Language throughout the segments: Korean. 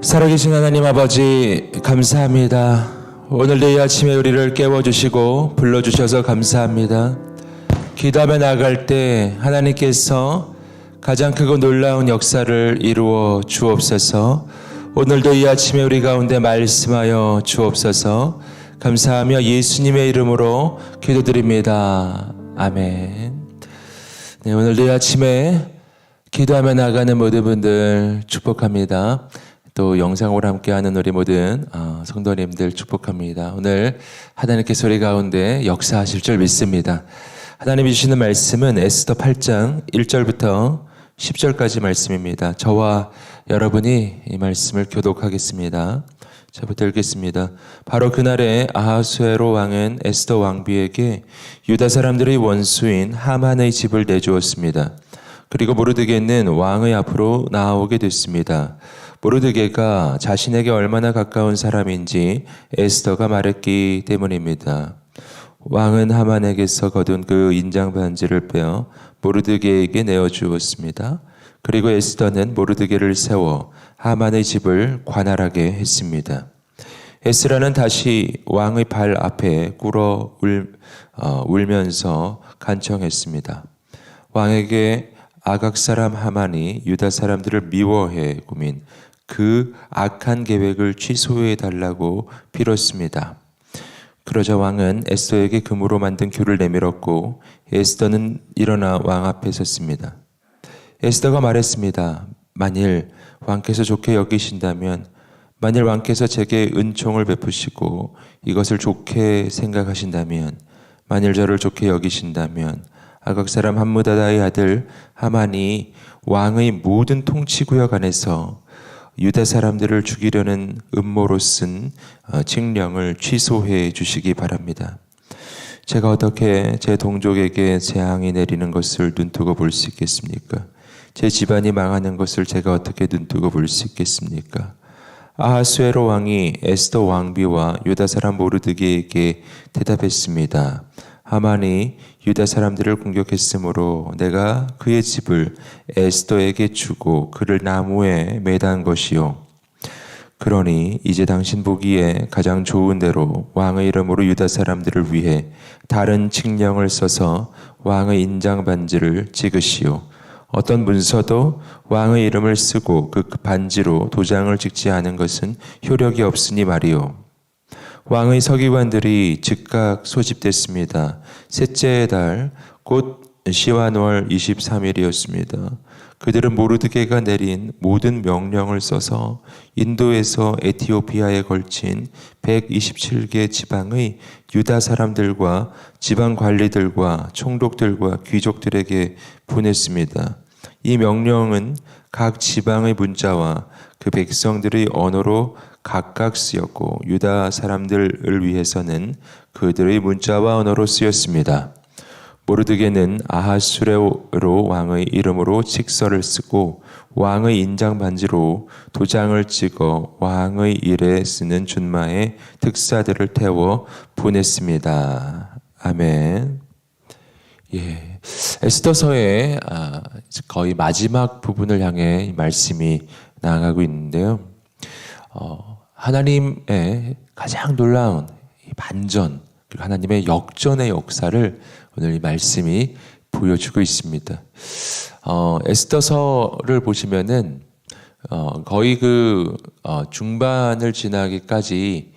살아계신 하나님 아버지 감사합니다. 오늘도 이 아침에 우리를 깨워주시고 불러주셔서 감사합니다. 기도하며 나아갈 때 하나님께서 가장 크고 놀라운 역사를 이루어 주옵소서. 오늘도 이 아침에 우리 가운데 말씀하여 주옵소서. 감사하며 예수님의 이름으로 기도드립니다. 아멘. 네, 오늘도 이 아침에 기도하며 나가는 모든 분들 축복합니다. 또 영상으로 함께하는 우리 모든 성도님들 축복합니다. 오늘 하나님께서 우리 가운데 역사하실 줄 믿습니다. 하나님이 주시는 말씀은 에스더 8장 1절부터 10절까지 말씀입니다. 저와 여러분이 이 말씀을 교독하겠습니다. 저부터 읽겠습니다. 바로 그날에 아하수에로 왕은 에스더 왕비에게 유다 사람들의 원수인 하만의 집을 내주었습니다. 그리고 모르드게는 왕의 앞으로 나오게 됐습니다. 모르드게가 자신에게 얼마나 가까운 사람인지 에스더가 말했기 때문입니다. 왕은 하만에게서 거둔 그 인장 반지를 빼어 모르드게에게 내어주었습니다. 그리고 에스더는 모르드게를 세워 하만의 집을 관할하게 했습니다. 에스라는 다시 왕의 발 앞에 꿇어 울면서 간청했습니다. 왕에게 아각 사람 하만이 유다 사람들을 미워해 꾸민 그 악한 계획을 취소해 달라고 빌었습니다. 그러자 왕은 에스더에게 금으로 만든 귤을 내밀었고 에스더는 일어나 왕 앞에 섰습니다. 에스더가 말했습니다. 만일 왕께서 좋게 여기신다면, 만일 왕께서 제게 은총을 베푸시고 이것을 좋게 생각하신다면, 만일 저를 좋게 여기신다면 아각 사람 함므다다의 아들 하만이 왕의 모든 통치구역 안에서 유다 사람들을 죽이려는 음모로 쓴 칙령을 취소해 주시기 바랍니다. 제가 어떻게 제 동족에게 재앙이 내리는 것을 눈두고 볼 수 있겠습니까? 제 집안이 망하는 것을 제가 어떻게 눈두고 볼 수 있겠습니까? 아하수에로 왕이 에스더 왕비와 유다 사람 모르드게에게 대답했습니다. 하만이 유다 사람들을 공격했으므로 내가 그의 집을 에스더에게 주고 그를 나무에 매단 것이요. 그러니 이제 당신 보기에 가장 좋은 대로 왕의 이름으로 유다 사람들을 위해 다른 칙령을 써서 왕의 인장 반지를 찍으시오. 어떤 문서도 왕의 이름을 쓰고 그 반지로 도장을 찍지 않은 것은 효력이 없으니 말이오. 왕의 서기관들이 즉각 소집됐습니다. 셋째 달 곧 시완월 23일이었습니다. 그들은 모르드게가 내린 모든 명령을 써서 인도에서 에티오피아에 걸친 127개 지방의 유다 사람들과 지방 관리들과 총독들과 귀족들에게 보냈습니다. 이 명령은 각 지방의 문자와 그 백성들의 언어로 각각 쓰였고 유다 사람들을 위해서는 그들의 문자와 언어로 쓰였습니다. 모르드게는 아하수에로 왕의 이름으로 칙서를 쓰고 왕의 인장 반지로 도장을 찍어 왕의 일에 쓰는 준마에 특사들을 태워 보냈습니다. 아멘. 예, 에스더서의 거의 마지막 부분을 향해 이 말씀이 나아가고 있는데요. 하나님의 가장 놀라운 반전, 그리고 하나님의 역전의 역사를 오늘 이 말씀이 보여주고 있습니다. 에스더서를 보시면은 거의 중반을 지나기까지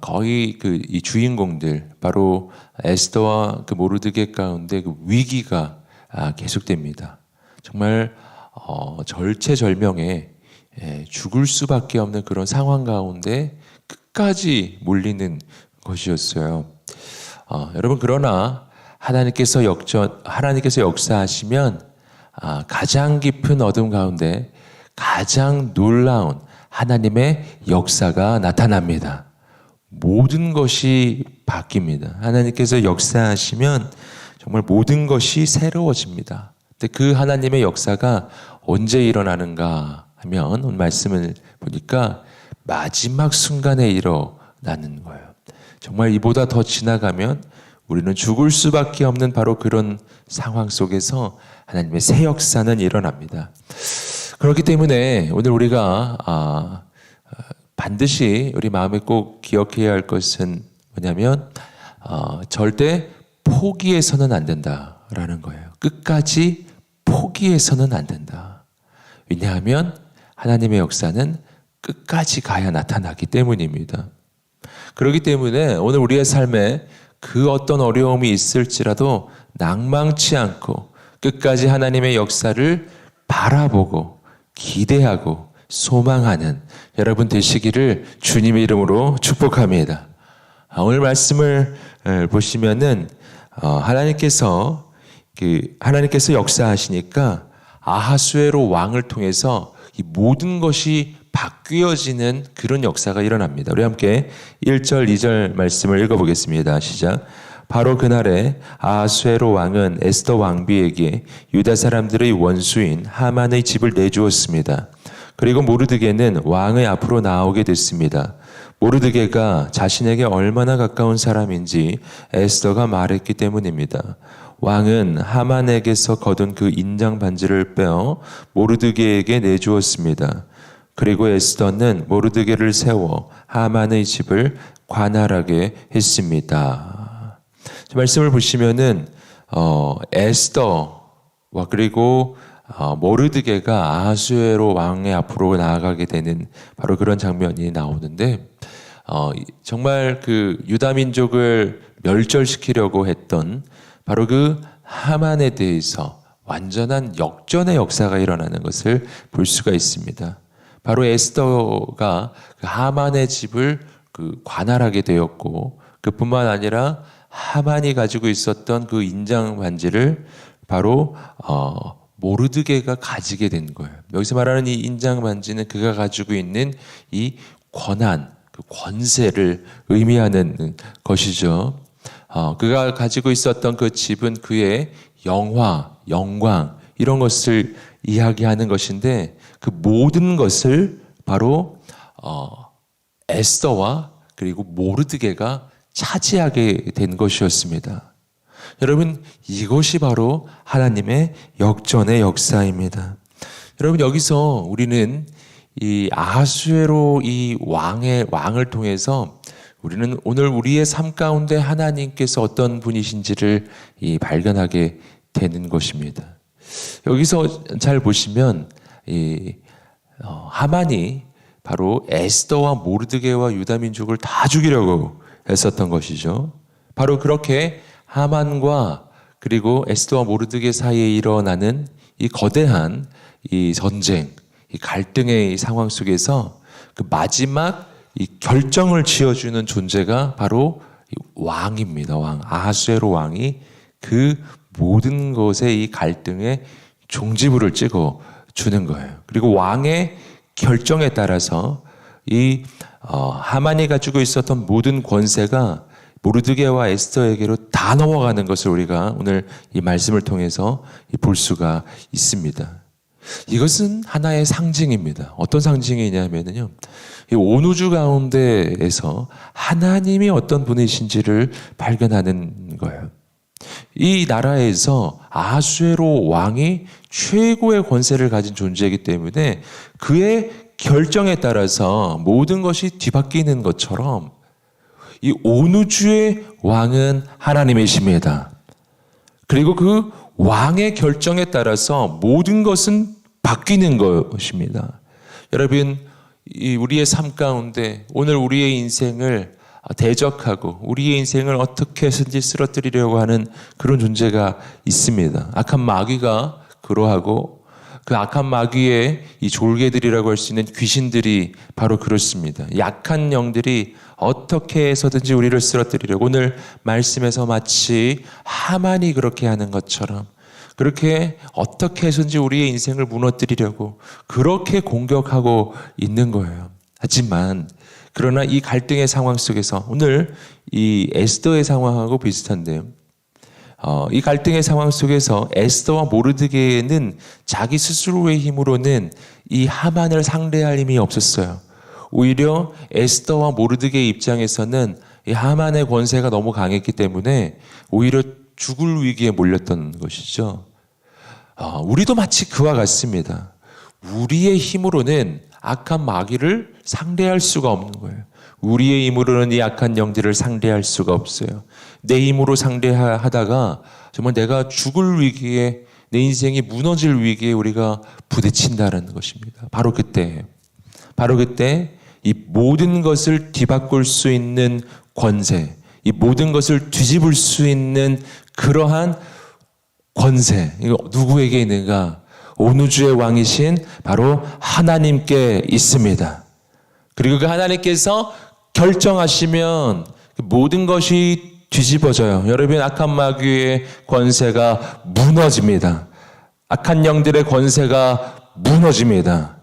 거의 이 주인공들, 바로 에스더와 그 모르드게 가운데 그 위기가 계속됩니다. 정말 절체절명에 죽을 수밖에 없는 그런 상황 가운데 끝까지 몰리는 것이었어요. 여러분, 그러나 하나님께서 역사하시면 가장 깊은 어둠 가운데 가장 놀라운 하나님의 역사가 나타납니다. 모든 것이 바뀝니다. 하나님께서 역사하시면 정말 모든 것이 새로워집니다. 근데 그 하나님의 역사가 언제 일어나는가 하면 오늘 말씀을 보니까 마지막 순간에 일어나는 거예요. 정말 이보다 더 지나가면 우리는 죽을 수밖에 없는 바로 그런 상황 속에서 하나님의 새 역사는 일어납니다. 그렇기 때문에 오늘 우리가 반드시 우리 마음에 꼭 기억해야 할 것은 뭐냐면 절대 포기해서는 안 된다라는 거예요. 끝까지 포기해서는 안 된다. 왜냐하면 하나님의 역사는 끝까지 가야 나타나기 때문입니다. 그렇기 때문에 오늘 우리의 삶에 그 어떤 어려움이 있을지라도 낭망치 않고 끝까지 하나님의 역사를 바라보고 기대하고 소망하는 여러분 되시기를 주님의 이름으로 축복합니다. 오늘 말씀을 보시면은 하나님께서 역사하시니까 아하수에로 왕을 통해서 이 모든 것이 바뀌어지는 그런 역사가 일어납니다. 우리 함께 1절, 2절 말씀을 읽어보겠습니다. 시작. 바로 그날에 아하수에로 왕은 에스더 왕비에게 유다 사람들의 원수인 하만의 집을 내주었습니다. 그리고 모르드게는 왕의 앞으로 나오게 됐습니다. 모르드게가 자신에게 얼마나 가까운 사람인지 에스더가 말했기 때문입니다. 왕은 하만에게서 거둔 그 인장 반지를 빼어 모르드게에게 내주었습니다. 그리고 에스더는 모르드게를 세워 하만의 집을 관할하게 했습니다. 말씀을 보시면은 에스더와 그리고 모르드게가 아하수에로 왕의 앞으로 나아가게 되는 바로 그런 장면이 나오는데 정말 그 유다 민족을 멸절시키려고 했던 바로 그 하만에 대해서 완전한 역전의 역사가 일어나는 것을 볼 수가 있습니다. 바로 에스더가 그 하만의 집을 관할하게 되었고 그뿐만 아니라 하만이 가지고 있었던 그 인장 반지를 바로 모르드게가 가지게 된 거예요. 여기서 말하는 이 인장 반지는 그가 가지고 있는 이 권한, 그 권세를 의미하는 것이죠. 그가 가지고 있었던 그 집은 그의 영광 이런 것을 이야기하는 것인데 그 모든 것을 바로 에스더와 그리고 모르드게가 차지하게 된 것이었습니다. 여러분, 이것이 바로 하나님의 역전의 역사입니다. 여러분, 여기서 우리는 이 아하수에로 이 왕을 통해서 우리는 오늘 우리의 삶 가운데 하나님께서 어떤 분이신지를 발견하게 되는 것입니다. 여기서 잘 보시면 하만이 바로 에스더와 모르드게와 유다 민족을 다 죽이려고 했었던 것이죠. 바로 그렇게 하만과 그리고 에스더와 모르드게 사이에 일어나는 이 거대한 이 전쟁, 이 갈등의 상황 속에서 그 마지막 이 결정을 지어주는 존재가 바로 왕입니다. 아하수에로 왕이 그 모든 것의 이 갈등에 종지부를 찍어 주는 거예요. 그리고 왕의 결정에 따라서 이 하만이 가지고 있었던 모든 권세가 모르드게와 에스더에게로 다 넘어가는 것을 우리가 오늘 이 말씀을 통해서 볼 수가 있습니다. 이것은 하나의 상징입니다. 어떤 상징이냐면요, 이 온 우주 가운데에서 하나님이 어떤 분이신지를 발견하는 거예요. 이 나라에서 아하수에로 왕이 최고의 권세를 가진 존재이기 때문에 그의 결정에 따라서 모든 것이 뒤바뀌는 것처럼 이 온 우주의 왕은 하나님이십니다. 그리고 그 왕의 결정에 따라서 모든 것은 바뀌는 것입니다. 여러분, 우리의 삶 가운데 오늘 우리의 인생을 대적하고 우리의 인생을 어떻게 해서든지 쓰러뜨리려고 하는 그런 존재가 있습니다. 악한 마귀가 그러하고 그 악한 마귀의 이 졸개들이라고 할 수 있는 귀신들이 바로 그렇습니다. 약한 영들이 어떻게 해서든지 우리를 쓰러뜨리려고 오늘 말씀에서 마치 하만이 그렇게 하는 것처럼 그렇게 어떻게 해서든지 우리의 인생을 무너뜨리려고 그렇게 공격하고 있는 거예요. 하지만 그러나 이 갈등의 상황 속에서 오늘 이 에스더의 상황하고 비슷한데요. 이 갈등의 상황 속에서 에스더와 모르드게는 자기 스스로의 힘으로는 이 하만을 상대할 힘이 없었어요. 오히려 에스더와 모르드게의 입장에서는 이 하만의 권세가 너무 강했기 때문에 오히려 죽을 위기에 몰렸던 것이죠. 우리도 마치 그와 같습니다. 우리의 힘으로는 악한 마귀를 상대할 수가 없는 거예요. 우리의 힘으로는 이 악한 영들을 상대할 수가 없어요. 내 힘으로 상대하다가 정말 내가 죽을 위기에, 내 인생이 무너질 위기에 우리가 부딪힌다는 것입니다. 바로 그때 이 모든 것을 뒤바꿀 수 있는 권세, 이 모든 것을 뒤집을 수 있는 그러한 권세, 이거 누구에게 있는가? 온 우주의 왕이신 바로 하나님께 있습니다. 그리고 그 하나님께서 결정하시면 모든 것이 뒤집어져요. 여러분, 악한 마귀의 권세가 무너집니다. 악한 영들의 권세가 무너집니다.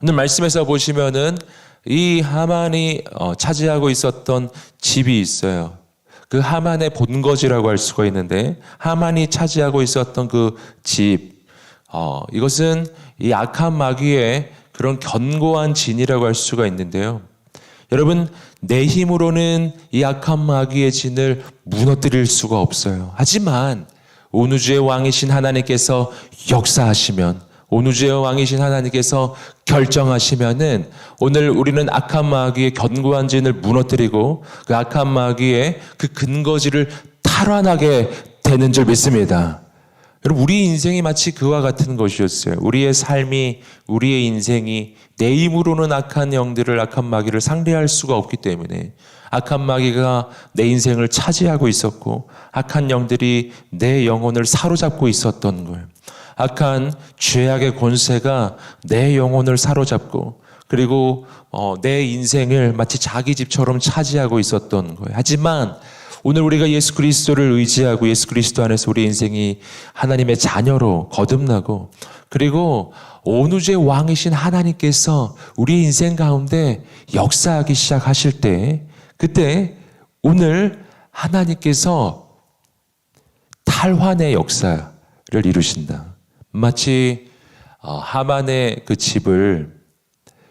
오늘 말씀에서 보시면은 이 하만이 차지하고 있었던 집이 있어요. 그 하만의 본거지라고 할 수가 있는데, 하만이 차지하고 있었던 그 집, 이것은 이 악한 마귀의 그런 견고한 진이라고 할 수가 있는데요. 여러분, 내 힘으로는 이 악한 마귀의 진을 무너뜨릴 수가 없어요. 하지만 온 우주의 왕이신 하나님께서 역사하시면, 온 우주의 왕이신 하나님께서 결정하시면은 오늘 우리는 악한 마귀의 견고한 진을 무너뜨리고 그 악한 마귀의 그 근거지를 탈환하게 되는 줄 믿습니다. 여러분, 우리 인생이 마치 그와 같은 것이었어요. 우리의 삶이, 우리의 인생이 내 힘으로는 악한 영들을, 악한 마귀를 상대할 수가 없기 때문에 악한 마귀가 내 인생을 차지하고 있었고, 악한 영들이 내 영혼을 사로잡고 있었던 거예요. 악한 죄악의 권세가 내 영혼을 사로잡고, 그리고 내 인생을 마치 자기 집처럼 차지하고 있었던 거예요. 하지만 오늘 우리가 예수 그리스도를 의지하고 예수 그리스도 안에서 우리 인생이 하나님의 자녀로 거듭나고, 그리고 온 우주의 왕이신 하나님께서 우리 인생 가운데 역사하기 시작하실 때, 그때 오늘 하나님께서 탈환의 역사를 이루신다. 마치 하만의 그 집을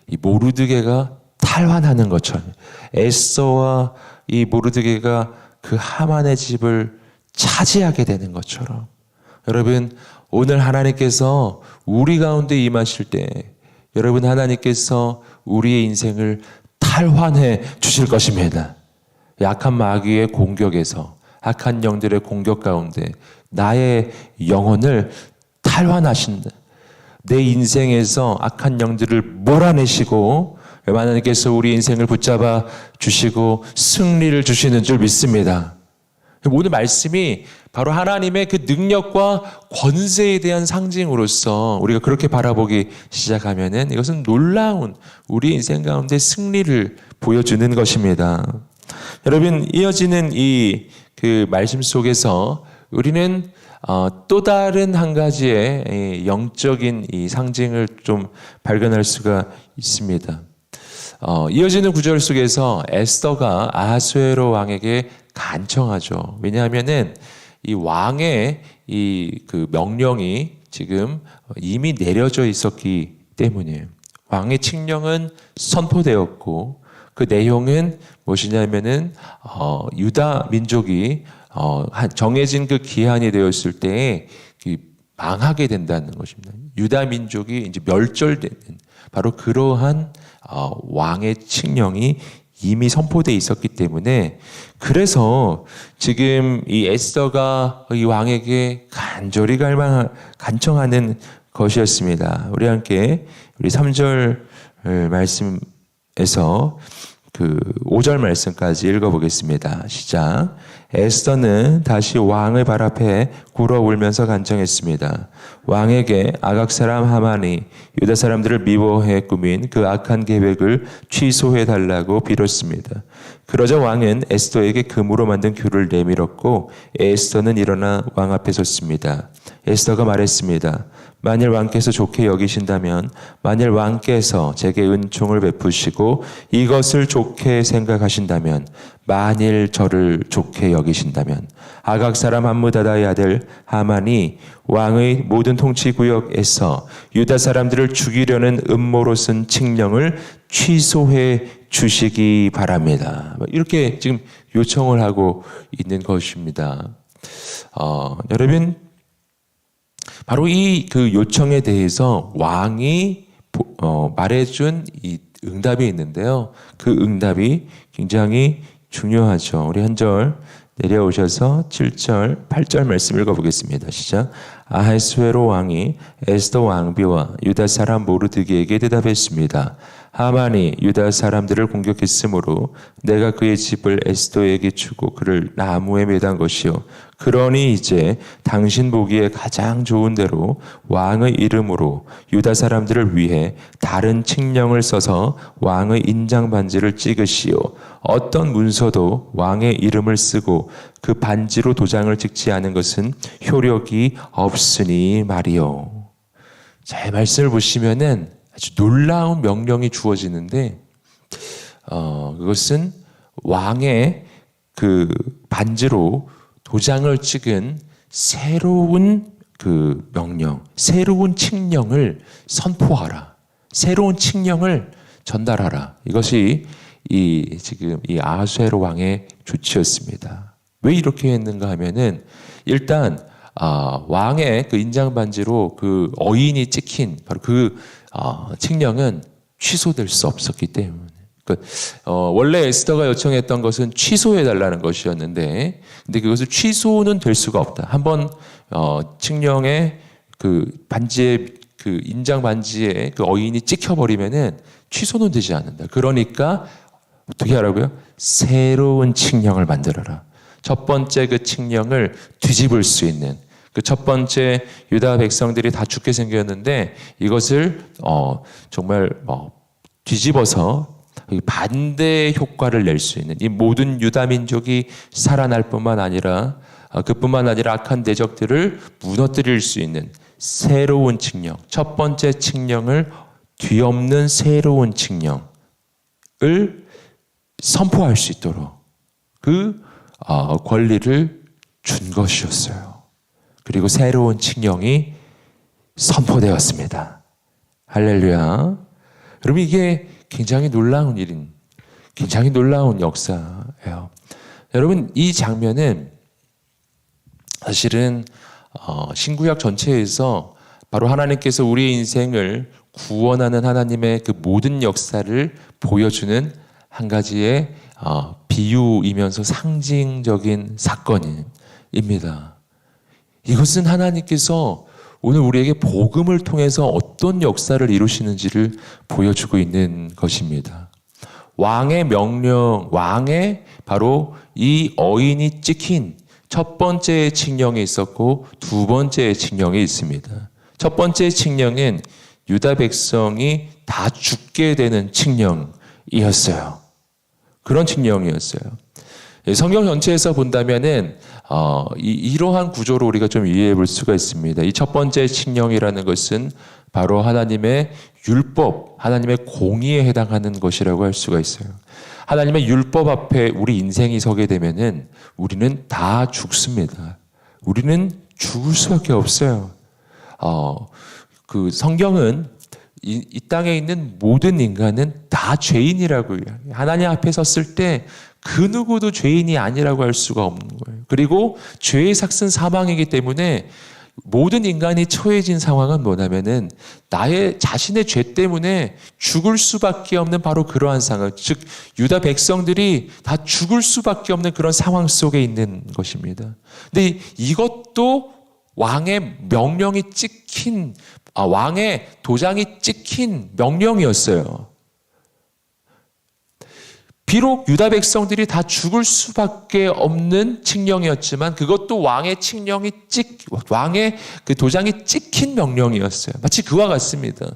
이 모르드게가 탈환하는 것처럼, 에스더와 이 모르드게가 그 하만의 집을 차지하게 되는 것처럼, 여러분, 오늘 하나님께서 우리 가운데 임하실 때, 여러분, 하나님께서 우리의 인생을 탈환해 주실 것입니다. 악한 마귀의 공격에서, 악한 영들의 공격 가운데 나의 영혼을 탈환하신다. 내 인생에서 악한 영들을 몰아내시고 하나님께서 우리 인생을 붙잡아 주시고 승리를 주시는 줄 믿습니다. 오늘 말씀이 바로 하나님의 그 능력과 권세에 대한 상징으로서 우리가 그렇게 바라보기 시작하면은 이것은 놀라운 우리 인생 가운데 승리를 보여주는 것입니다. 여러분, 이어지는 이 그 말씀 속에서 우리는 또 다른 한 가지의 영적인 이 상징을 좀 발견할 수가 있습니다. 이어지는 구절 속에서 에스더가 아하수에로 왕에게 간청하죠. 왜냐하면은 이 왕의 이 그 명령이 지금 이미 내려져 있었기 때문이에요. 왕의 칙령은 선포되었고, 그 내용은 무엇이냐면은 유다 민족이 정해진 그 기한이 되었을 때 망하게 된다는 것입니다. 유다 민족이 이제 멸절되는 바로 그러한 왕의 칙령이 이미 선포되어 있었기 때문에, 그래서 지금 이 에스더가 이 왕에게 간절히 간청하는 것이었습니다. 우리 함께 우리 3절 말씀에서 그 5절 말씀까지 읽어보겠습니다. 시작. 에스더는 다시 왕의 발 앞에 굴어 울면서 간청했습니다. 왕에게 아각 사람 하만이 유다 사람들을 미워해 꾸민 그 악한 계획을 취소해 달라고 빌었습니다. 그러자 왕은 에스더에게 금으로 만든 귤을 내밀었고, 에스더는 일어나 왕 앞에 섰습니다. 에스더가 말했습니다. 만일 왕께서 좋게 여기신다면, 만일 왕께서 제게 은총을 베푸시고 이것을 좋게 생각하신다면, 만일 저를 좋게 여기신다면, 아각 사람 함므다다의 아들 하만이 왕의 모든 통치 구역에서 유다 사람들을 죽이려는 음모로 쓴 칙령을 취소해 주시기 바랍니다. 이렇게 지금 요청을 하고 있는 것입니다. 여러분, 바로 이 그 요청에 대해서 왕이 말해준 이 응답이 있는데요. 그 응답이 굉장히 중요하죠. 우리 한 절 내려오셔서 7절, 8절 말씀 읽어보겠습니다. 시작. 아하스웨로 왕이 에스더 왕비와 유다 사람 모르드게에게 대답했습니다. 하만이 유다 사람들을 공격했으므로 내가 그의 집을 에스더에게 주고 그를 나무에 매단 것이요. 그러니 이제 당신 보기에 가장 좋은 대로 왕의 이름으로 유다 사람들을 위해 다른 칙령을 써서 왕의 인장 반지를 찍으시오. 어떤 문서도 왕의 이름을 쓰고 그 반지로 도장을 찍지 않은 것은 효력이 없으니 말이요. 자, 이 말씀을 보시면은 아주 놀라운 명령이 주어지는데, 그것은 왕의 그 반지로 도장을 찍은 새로운 그 명령, 새로운 칙령을 선포하라. 새로운 칙령을 전달하라. 이것이 지금 이 아하수에로 왕의 조치였습니다. 왜 이렇게 했는가 하면은 일단 왕의 그 인장 반지로 그 어인이 찍힌 바로 그 칙령은 취소될 수 없었기 때문에. 원래 에스더가 요청했던 것은 취소해 달라는 것이었는데, 근데 그것을 취소는 될 수가 없다. 한번 칙령의 그 반지에 그 인장 반지에 그 어인이 찍혀버리면은 취소는 되지 않는다. 그러니까 어떻게 하라고요? 새로운 칙령을 만들어라. 첫 번째 그 칙령을 뒤집을 수 있는 그 첫 번째 유다 백성들이 다 죽게 생겼는데 이것을 정말 뒤집어서 반대 효과를 낼 수 있는 이 모든 유다 민족이 살아날 뿐만 아니라 그뿐만 아니라 악한 대적들을 무너뜨릴 수 있는 새로운 칙령, 첫 번째 칙령을 뒤엎는 새로운 칙령을 선포할 수 있도록 그 권리를 준 것이었어요. 그리고 새로운 칙령이 선포되었습니다. 할렐루야. 여러분, 이게 굉장히 놀라운 일인, 굉장히 놀라운 역사예요. 여러분, 이 장면은 사실은 신구약 전체에서 바로 하나님께서 우리의 인생을 구원하는 하나님의 그 모든 역사를 보여주는 한 가지의 비유이면서 상징적인 사건입니다. 이것은 하나님께서 오늘 우리에게 복음을 통해서 어떤 역사를 이루시는지를 보여주고 있는 것입니다. 왕의 명령, 왕의 바로 이 어인이 찍힌 첫 번째 칙령이 있었고 두 번째 칙령이 있습니다. 첫 번째 칙령은 유다 백성이 다 죽게 되는 칙령이었어요. 그런 칙령이었어요. 성경 전체에서 본다면은 이러한 구조로 우리가 좀 이해해 볼 수가 있습니다. 이 첫 번째 칙령이라는 것은 바로 하나님의 율법, 하나님의 공의에 해당하는 것이라고 할 수가 있어요. 하나님의 율법 앞에 우리 인생이 서게 되면은 우리는 다 죽습니다. 우리는 죽을 수밖에 없어요. 그 성경은 이 땅에 있는 모든 인간은 다 죄인이라고 해요. 하나님 앞에 섰을 때 그 누구도 죄인이 아니라고 할 수가 없는 거예요. 그리고 죄의 삭은 사망이기 때문에 모든 인간이 처해진 상황은 뭐냐면은 나의 자신의 죄 때문에 죽을 수밖에 없는 바로 그러한 상황, 즉 유다 백성들이 다 죽을 수밖에 없는 그런 상황 속에 있는 것입니다. 근데 이것도 왕의 명령이 찍힌, 왕의 도장이 찍힌 명령이었어요. 비록 유다 백성들이 다 죽을 수밖에 없는 칙령이었지만 그것도 왕의 왕의 그 도장이 찍힌 명령이었어요. 마치 그와 같습니다.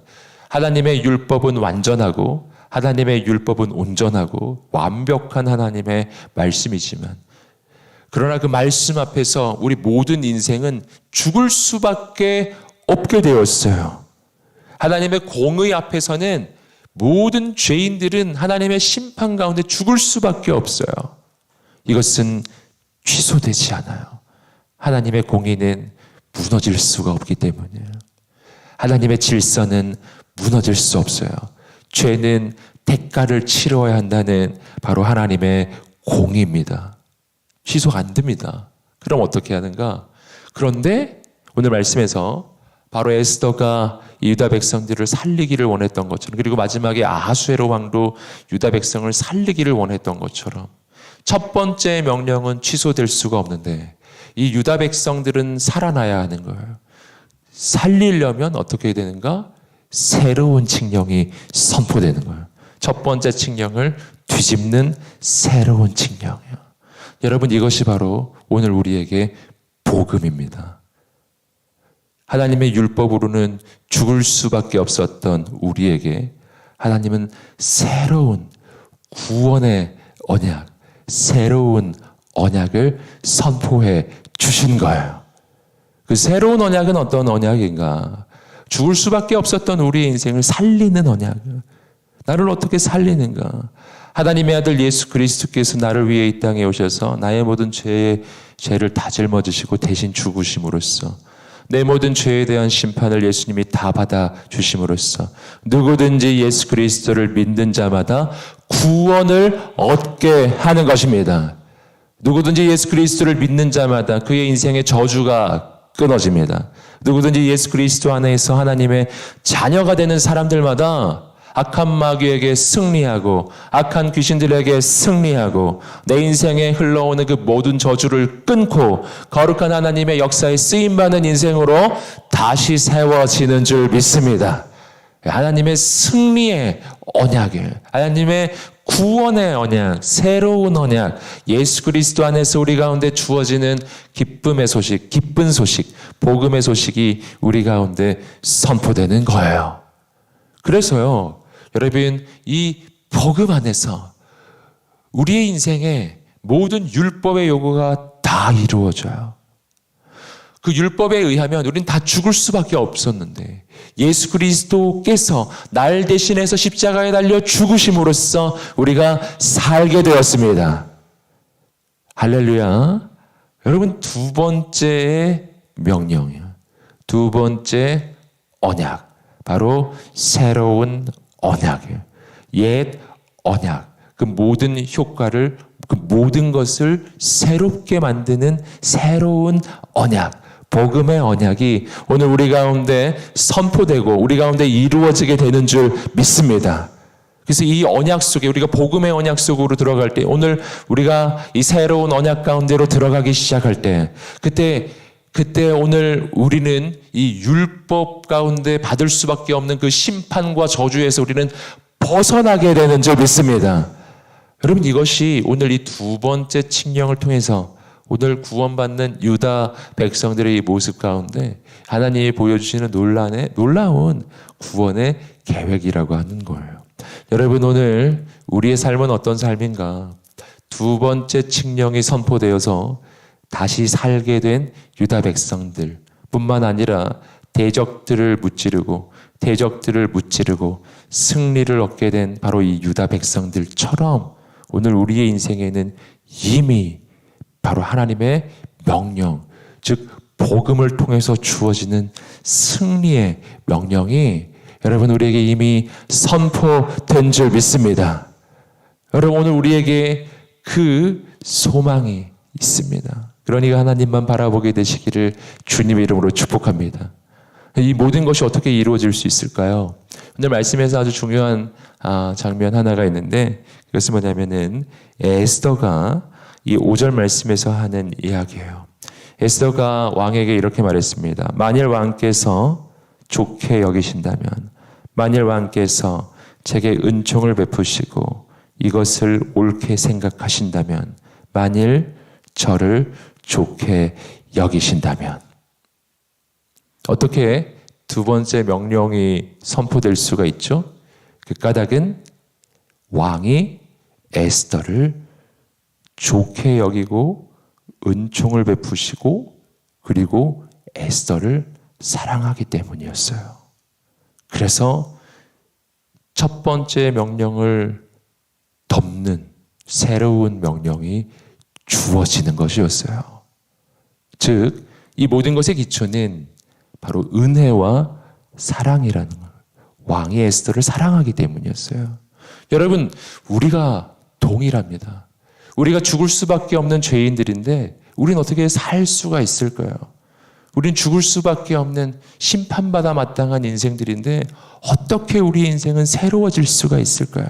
하나님의 율법은 완전하고 하나님의 율법은 온전하고 완벽한 하나님의 말씀이지만 그러나 그 말씀 앞에서 우리 모든 인생은 죽을 수밖에 없게 되었어요. 하나님의 공의 앞에서는 모든 죄인들은 하나님의 심판 가운데 죽을 수밖에 없어요. 이것은 취소되지 않아요. 하나님의 공의는 무너질 수가 없기 때문이에요. 하나님의 질서는 무너질 수 없어요. 죄는 대가를 치러야 한다는 바로 하나님의 공의입니다. 취소가 안 됩니다. 그럼 어떻게 하는가? 그런데 오늘 말씀에서 바로 에스더가 이 유다 백성들을 살리기를 원했던 것처럼, 그리고 마지막에 아하수에로 왕도 유다 백성을 살리기를 원했던 것처럼 첫 번째 명령은 취소될 수가 없는데 이 유다 백성들은 살아나야 하는 거예요. 살리려면 어떻게 되는가? 새로운 칙령이 선포되는 거예요. 첫 번째 칙령을 뒤집는 새로운 칙령이에요. 여러분, 이것이 바로 오늘 우리에게 복음입니다. 하나님의 율법으로는 죽을 수밖에 없었던 우리에게 하나님은 새로운 구원의 언약, 새로운 언약을 선포해 주신 거예요. 그 새로운 언약은 어떤 언약인가? 죽을 수밖에 없었던 우리의 인생을 살리는 언약. 나를 어떻게 살리는가? 하나님의 아들 예수 그리스도께서 나를 위해 이 땅에 오셔서 나의 모든 죄를 다 짊어지시고 대신 죽으심으로써 내 모든 죄에 대한 심판을 예수님이 다 받아 주심으로써 누구든지 예수 그리스도를 믿는 자마다 구원을 얻게 하는 것입니다. 누구든지 예수 그리스도를 믿는 자마다 그의 인생의 저주가 끊어집니다. 누구든지 예수 그리스도 안에서 하나님의 자녀가 되는 사람들마다 악한 마귀에게 승리하고 악한 귀신들에게 승리하고 내 인생에 흘러오는 그 모든 저주를 끊고 거룩한 하나님의 역사에 쓰임받는 인생으로 다시 세워지는 줄 믿습니다. 하나님의 승리의 언약을, 하나님의 구원의 언약, 새로운 언약, 예수 그리스도 안에서 우리 가운데 주어지는 기쁨의 소식, 기쁜 소식, 복음의 소식이 우리 가운데 선포되는 거예요. 그래서요, 여러분, 이 복음 안에서 우리의 인생에 모든 율법의 요구가 다 이루어져요. 그 율법에 의하면 우리는 다 죽을 수밖에 없었는데 예수 그리스도께서 날 대신해서 십자가에 달려 죽으심으로써 우리가 살게 되었습니다. 할렐루야. 여러분, 두 번째 명령이요. 두 번째 언약. 바로 새로운 언약이에요. 옛 언약. 그 모든 효과를, 그 모든 것을 새롭게 만드는 새로운 언약. 복음의 언약이 오늘 우리 가운데 선포되고 우리 가운데 이루어지게 되는 줄 믿습니다. 그래서 이 언약 속에 우리가 복음의 언약 속으로 들어갈 때, 오늘 우리가 이 새로운 언약 가운데로 들어가기 시작할 때, 그때 오늘 우리는 이 율법 가운데 받을 수밖에 없는 그 심판과 저주에서 우리는 벗어나게 되는 줄 믿습니다. 여러분, 이것이 오늘 이 두 번째 칙령을 통해서 오늘 구원받는 유다 백성들의 이 모습 가운데 하나님이 보여주시는 놀라운 구원의 계획이라고 하는 거예요. 여러분, 오늘 우리의 삶은 어떤 삶인가? 두 번째 칙령이 선포되어서 다시 살게 된 유다 백성들 뿐만 아니라 대적들을 무찌르고 승리를 얻게 된 바로 이 유다 백성들처럼 오늘 우리의 인생에는 이미 바로 하나님의 명령, 즉 복음을 통해서 주어지는 승리의 명령이 여러분 우리에게 이미 선포된 줄 믿습니다. 여러분, 오늘 우리에게 그 소망이 있습니다. 그러니까 하나님만 바라보게 되시기를 주님의 이름으로 축복합니다. 이 모든 것이 어떻게 이루어질 수 있을까요? 오늘 말씀에서 아주 중요한 장면 하나가 있는데, 그것은 뭐냐면은 에스더가 이 5절 말씀에서 하는 이야기예요. 에스더가 왕에게 이렇게 말했습니다. 만일 왕께서 좋게 여기신다면, 만일 왕께서 제게 은총을 베푸시고 이것을 옳게 생각하신다면, 만일 저를 좋게 여기신다면. 어떻게 두 번째 명령이 선포될 수가 있죠? 그 까닭은 왕이 에스더를 좋게 여기고 은총을 베푸시고 그리고 에스더를 사랑하기 때문이었어요. 그래서 첫 번째 명령을 덮는 새로운 명령이 주어지는 것이었어요. 즉, 이 모든 것의 기초는 바로 은혜와 사랑이라는 거예요. 왕이 에스더를 사랑하기 때문이었어요. 여러분, 우리가 동일합니다. 우리가 죽을 수밖에 없는 죄인들인데 우리는 어떻게 살 수가 있을까요? 우린 죽을 수밖에 없는 심판받아 마땅한 인생들인데 어떻게 우리 인생은 새로워질 수가 있을까요?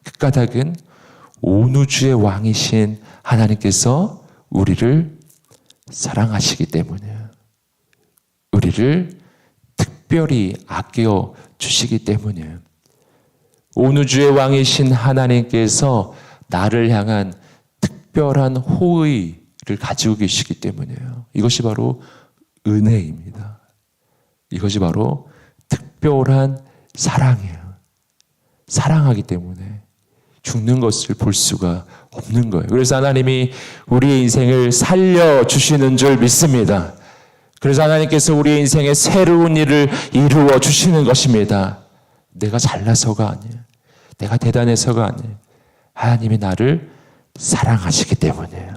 그 까닭은 온 우주의 왕이신 하나님께서 우리를 사랑하시기 때문이에요. 우리를 특별히 아껴 주시기 때문이에요. 온 우주의 왕이신 하나님께서 나를 향한 특별한 호의를 가지고 계시기 때문이에요. 이것이 바로 은혜입니다. 이것이 바로 특별한 사랑이에요. 사랑하기 때문에 죽는 것을 볼 수가 없는 거예요. 그래서 하나님이 우리의 인생을 살려주시는 줄 믿습니다. 그래서 하나님께서 우리의 인생에 새로운 일을 이루어 주시는 것입니다. 내가 잘나서가 아니에요. 내가 대단해서가 아니에요. 하나님이 나를 사랑하시기 때문이에요.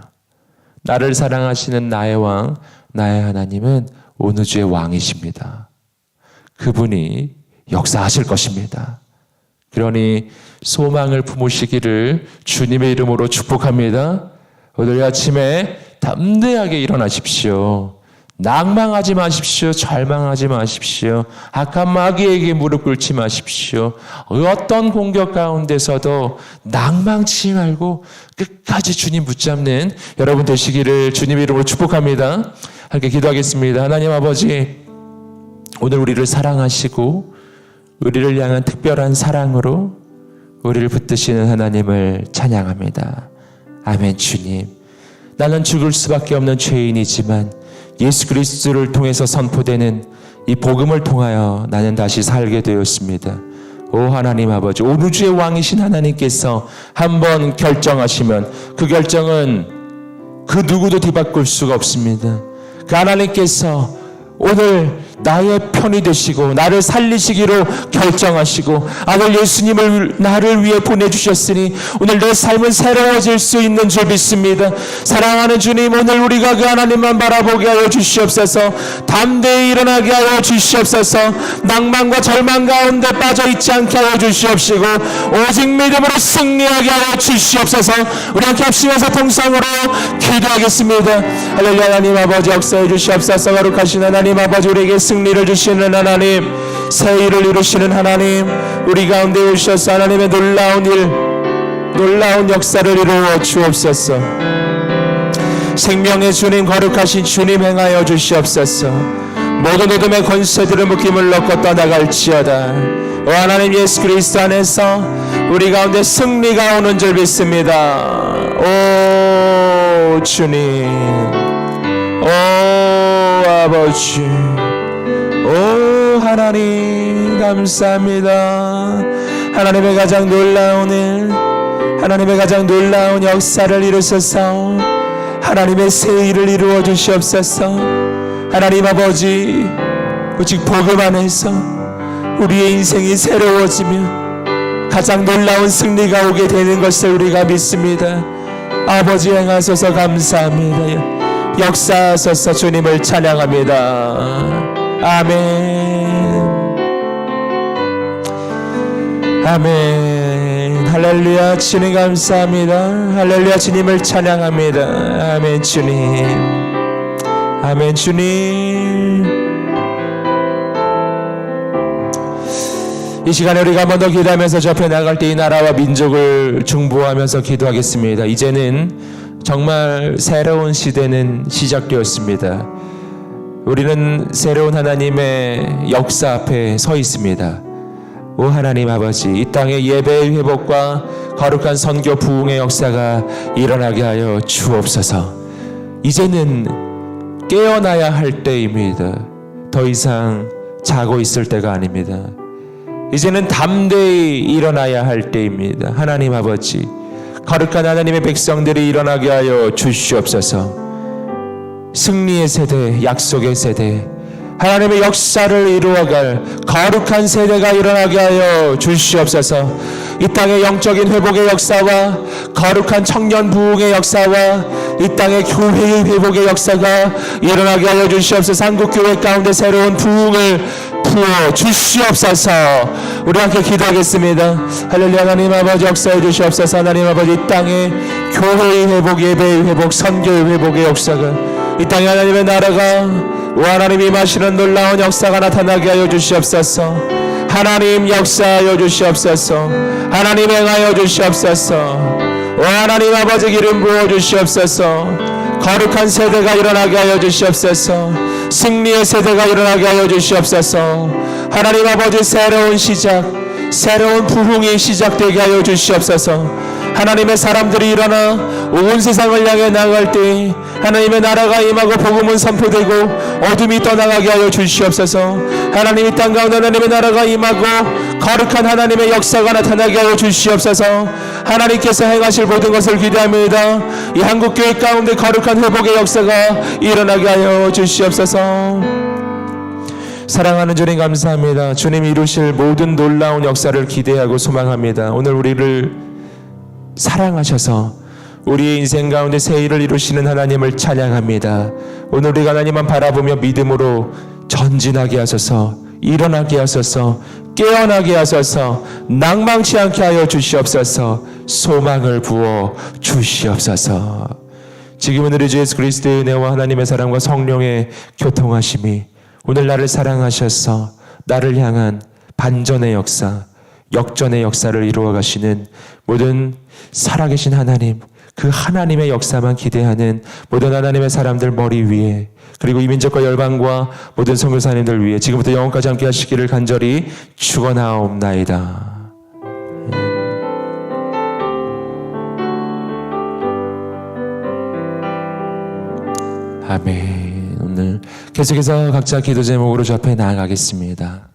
나를 사랑하시는 나의 왕, 나의 하나님은 온 우주의 왕이십니다. 그분이 역사하실 것입니다. 그러니 소망을 품으시기를 주님의 이름으로 축복합니다. 오늘 아침에 담대하게 일어나십시오. 낭망하지 마십시오. 절망하지 마십시오. 악한 마귀에게 무릎 꿇지 마십시오. 어떤 공격 가운데서도 낭망치 말고 끝까지 주님 붙잡는 여러분 되시기를 주님의 이름으로 축복합니다. 함께 기도하겠습니다. 하나님 아버지, 오늘 우리를 사랑하시고 우리를 향한 특별한 사랑으로 우리를 붙드시는 하나님을 찬양합니다. 아멘. 주님, 나는 죽을 수밖에 없는 죄인이지만 예수 그리스도를 통해서 선포되는 이 복음을 통하여 나는 다시 살게 되었습니다. 오 하나님 아버지, 온 우주의 왕이신 하나님께서 한번 결정하시면 그 결정은 그 누구도 뒤바꿀 수가 없습니다. 그 하나님께서 오늘 나의 편이 되시고 나를 살리시기로 결정하시고 아들 예수님을 나를 위해 보내주셨으니 오늘 내 삶은 새로워질 수 있는 줄 믿습니다. 사랑하는 주님, 오늘 우리가 그 하나님만 바라보게 하여 주시옵소서. 담대히 일어나게 하여 주시옵소서. 낭만과 절망 가운데 빠져있지 않게 하여 주시옵시고 오직 믿음으로 승리하게 하여 주시옵소서. 우리 함께 합심해서 통성으로 기도하겠습니다. 할렐루야. 하나님 아버지 역사해 주시옵소서. 거룩하신 하나님 아버지, 우리에게 승리를 주시는 하나님, 새 일을 이루시는 하나님, 우리 가운데 오셔서 하나님의 놀라운 일, 놀라운 역사를 이루어 주옵소서. 생명의 주님, 거룩하신 주님 행하여 주시옵소서. 모든 어둠의 권세들을 묶임을 넣고 떠나갈지어다. 오 하나님, 예수 그리스도 안에서 우리 가운데 승리가 오는 줄 믿습니다. 오 주님, 오 아버지, 오 하나님 감사합니다. 하나님의 가장 놀라운 일, 하나님의 가장 놀라운 역사를 이루소서. 하나님의 새 일을 이루어 주시옵소서. 하나님 아버지, 오직 복음 안에서 우리의 인생이 새로워지며 가장 놀라운 승리가 오게 되는 것을 우리가 믿습니다. 아버지 행하소서. 감사합니다. 역사하소서. 주님을 찬양합니다. 아멘. 아멘. 할렐루야. 주님 감사합니다. 할렐루야. 주님을 찬양합니다. 아멘. 주님, 아멘. 주님, 이 시간에 우리가 한 번 더 기도하면서 접해 나갈 때 이 나라와 민족을 중보하면서 기도하겠습니다. 이제는 정말 새로운 시대는 시작되었습니다. 우리는 새로운 하나님의 역사 앞에 서 있습니다. 오 하나님 아버지, 이 땅의 예배의 회복과 거룩한 선교 부흥의 역사가 일어나게 하여 주옵소서. 이제는 깨어나야 할 때입니다. 더 이상 자고 있을 때가 아닙니다. 이제는 담대히 일어나야 할 때입니다. 하나님 아버지, 거룩한 하나님의 백성들이 일어나게 하여 주시옵소서. 승리의 세대, 약속의 세대, 하나님의 역사를 이루어갈 거룩한 세대가 일어나게 하여 주시옵소서. 이 땅의 영적인 회복의 역사와 거룩한 청년 부흥의 역사와 이 땅의 교회의 회복의 역사가 일어나게 하여 주시옵소서. 한국교회 가운데 새로운 부흥을 부어 주시옵소서. 우리 함께 기도하겠습니다. 할렐루야. 하나님 아버지 역사해 주시옵소서. 하나님 아버지, 이 땅의 교회의 회복, 예배의 회복, 선교의 회복의 역사가, 이 땅에 하나님의 나라가 오 하나님 임하시는 놀라운 역사가 나타나게 하여 주시옵소서. 하나님 역사하여 주시옵소서. 하나님 행하여 주시옵소서. 오 하나님 아버지 기름 부어 주시옵소서. 거룩한 세대가 일어나게 하여 주시옵소서. 승리의 세대가 일어나게 하여 주시옵소서. 하나님 아버지 새로운 시작, 새로운 부흥이 시작되게 하여 주시옵소서. 하나님의 사람들이 일어나 온 세상을 향해 나갈 때 하나님의 나라가 임하고 복음은 선포되고 어둠이 떠나가게 하여 주시옵소서. 하나님 이 땅 가운데 하나님의 나라가 임하고 거룩한 하나님의 역사가 나타나게 하여 주시옵소서. 하나님께서 행하실 모든 것을 기대합니다. 이 한국교회 가운데 거룩한 회복의 역사가 일어나게 하여 주시옵소서. 사랑하는 주님 감사합니다. 주님이 이루실 모든 놀라운 역사를 기대하고 소망합니다. 오늘 우리를 사랑하셔서 우리의 인생 가운데 새 일을 이루시는 하나님을 찬양합니다. 오늘 우리가 하나님만 바라보며 믿음으로 전진하게 하소서, 일어나게 하소서, 깨어나게 하소서, 낭망치 않게 하여 주시옵소서, 소망을 부어 주시옵소서. 지금은 우리 주 예수 그리스도의 은혜와 하나님의 사랑과 성령의 교통하심이 오늘 나를 사랑하셔서 나를 향한 반전의 역사, 역전의 역사를 이루어 가시는 모든 살아계신 하나님, 그 하나님의 역사만 기대하는 모든 하나님의 사람들 머리 위에, 그리고 이민족과 열방과 모든 선교사님들 위해 지금부터 영원까지 함께 하시기를 간절히 축원하옵나이다. 아멘. 오늘 계속해서 각자 기도 제목으로 주 앞에 나아가겠습니다.